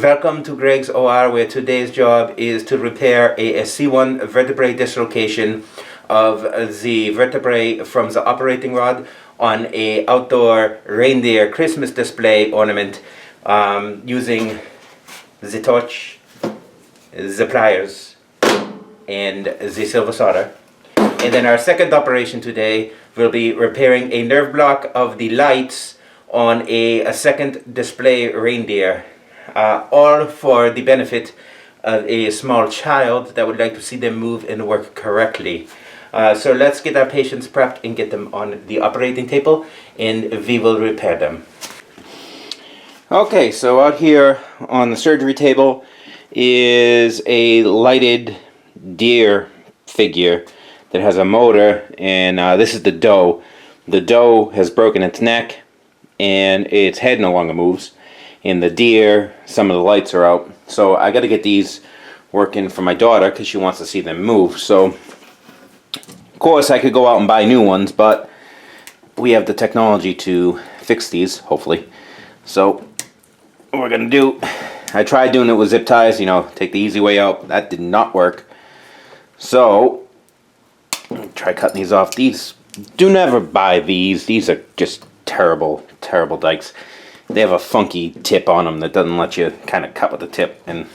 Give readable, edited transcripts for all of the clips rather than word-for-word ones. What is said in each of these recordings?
Welcome to Greg's OR, where today's job is to repair a C1 vertebrae dislocation of the vertebrae from the operating rod on a outdoor reindeer Christmas display ornament using the torch, the pliers, and the silver solder. And then our second operation today will be repairing a nerve block of the lights on a second display reindeer. All for the benefit of a small child that would like to see them move and work correctly. So let's get our patients prepped and get them on the operating table, and we will repair them. Okay, so out here on the surgery table is a lighted deer figure that has a motor, and this is the doe. The doe has broken its neck and its head no longer moves. And the deer, some of the lights are out. So I got to get these working for my daughter because she wants to see them move. So, of course, I could go out and buy new ones, but we have the technology to fix these, hopefully. So, what we're going to do, I tried doing it with zip ties, take the easy way out. That did not work. So, try cutting these off. These, do never buy these. These are just terrible, terrible dikes. They have a funky tip on them that doesn't let you kind of cut with the tip, and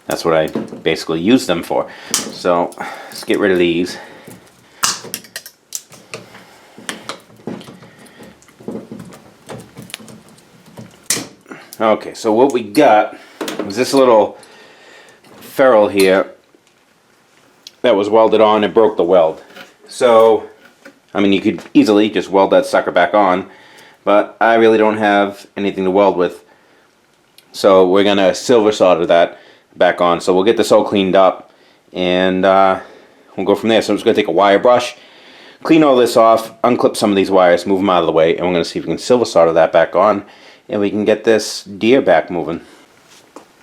that's what I basically use them for. So let's get rid of these. Okay, so what we got was this little ferrule here that was welded on and broke the weld. So, I mean, you could easily just weld that sucker back on, but I really don't have anything to weld with. So we're going to silver solder that back on. So we'll get this all cleaned up, and we'll go from there. So I'm just going to take a wire brush, clean all this off, unclip some of these wires, move them out of the way, and we're going to see if we can silver solder that back on, and we can get this deer back moving.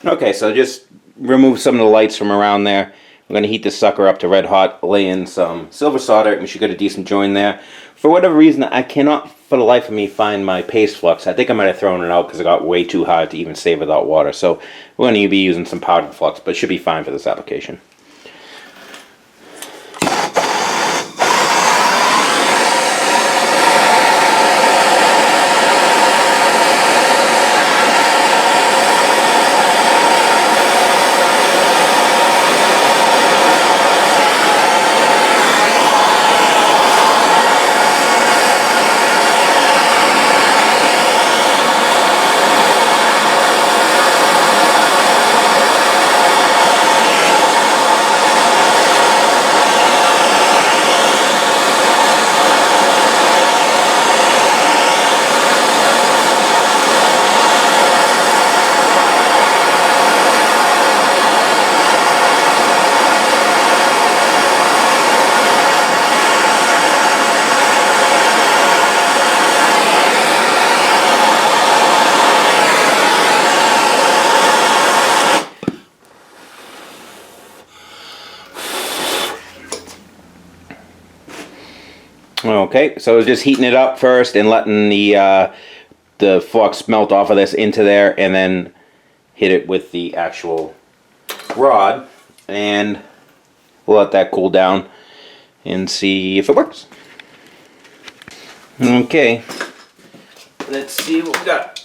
Okay, so just remove some of the lights from around there. I'm going to heat this sucker up to red hot, lay in some silver solder, and we should get a decent join there. For whatever reason, I cannot for the life of me find my paste flux. I think I might have thrown it out because it got way too hot to even save without water. So we're going to be using some powdered flux, but it should be fine for this application. Okay, so I was just heating it up first and letting the flux melt off of this into there, and then hit it with the actual rod, and we'll let that cool down and see if it works. Okay, let's see what we got.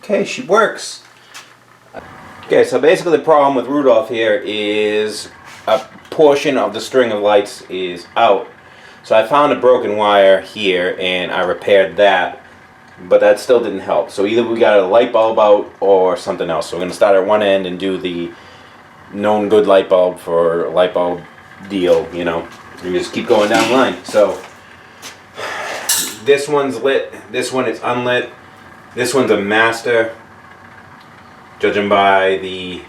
Okay, she works. Okay, so basically the problem with Rudolph here is a portion of the string of lights is out. So I found a broken wire here and I repaired that, but that still didn't help. So either we got a light bulb out or something else. So we're going to start at one end and do the known good light bulb for a light bulb deal, and just keep going down the line. So this one's lit, this one is unlit. This one's a master, judging by the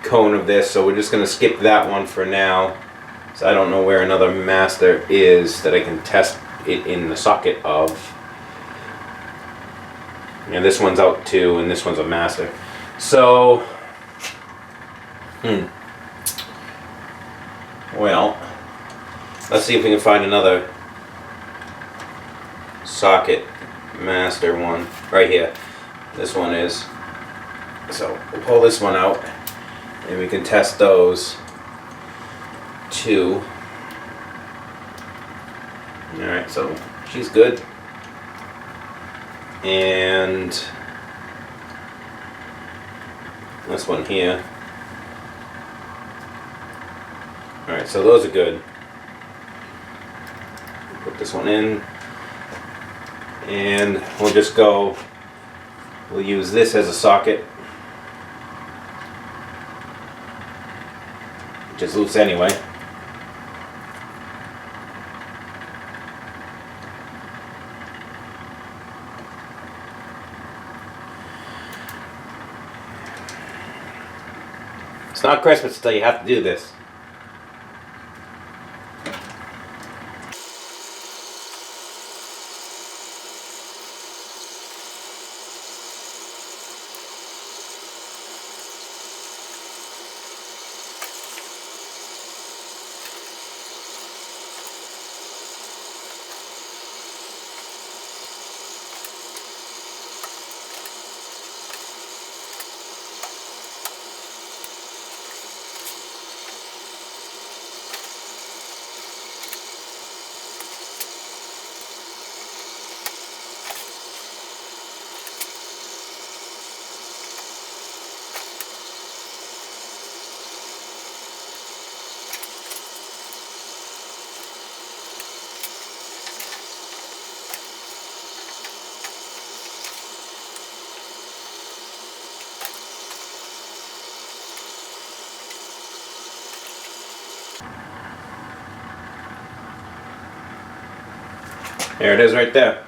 cone of this, so we're just going to skip that one for now. So I don't know where another master is that I can test it in the socket of. And this one's out too, and this one's a master. So, well, let's see if we can find another socket master one right here. This one is. So we'll pull this one out, and we can test those two. All right, so she's good. And this one here. Alright, so those are good. Put this one in. And we'll just go, we'll use this as a socket. Which is loose anyway. It's not Christmas until you have to do this. There it is right there.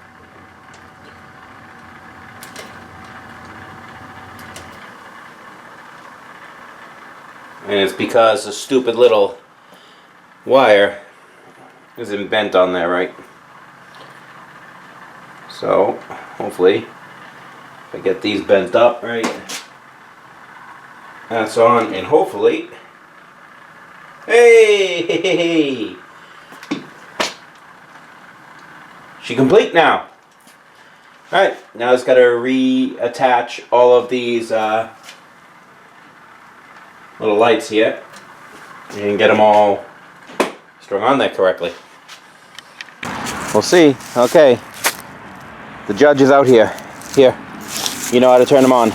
And it's because the stupid little wire isn't bent on there right. So hopefully if I get these bent up right, that's on, and hopefully, hey, she complete now. Alright, now it's got to reattach all of these little lights here and get them all strung on there correctly. We'll see. Okay, the judge is out here. Here, you know how to turn them on.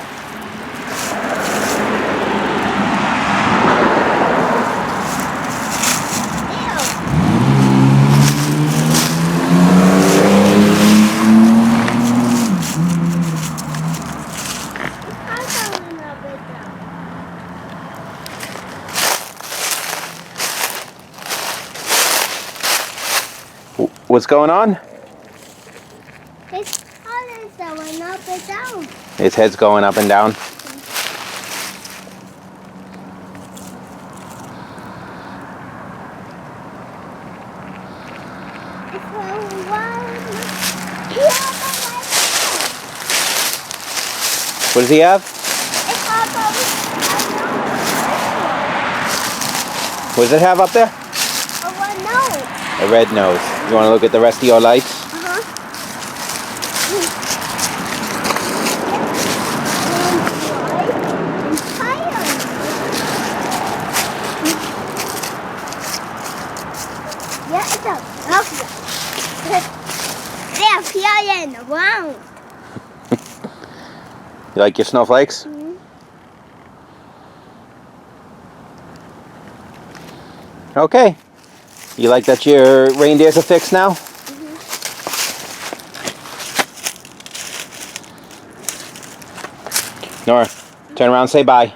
What's going on? His head is going up and down. His head's going up and down. What does he have? What does it have up there? A red nose. You want to look at the rest of your lights? They appear in the ground. You like your snowflakes? Okay. You like that your reindeers are fixed now? Nora, turn around and say bye.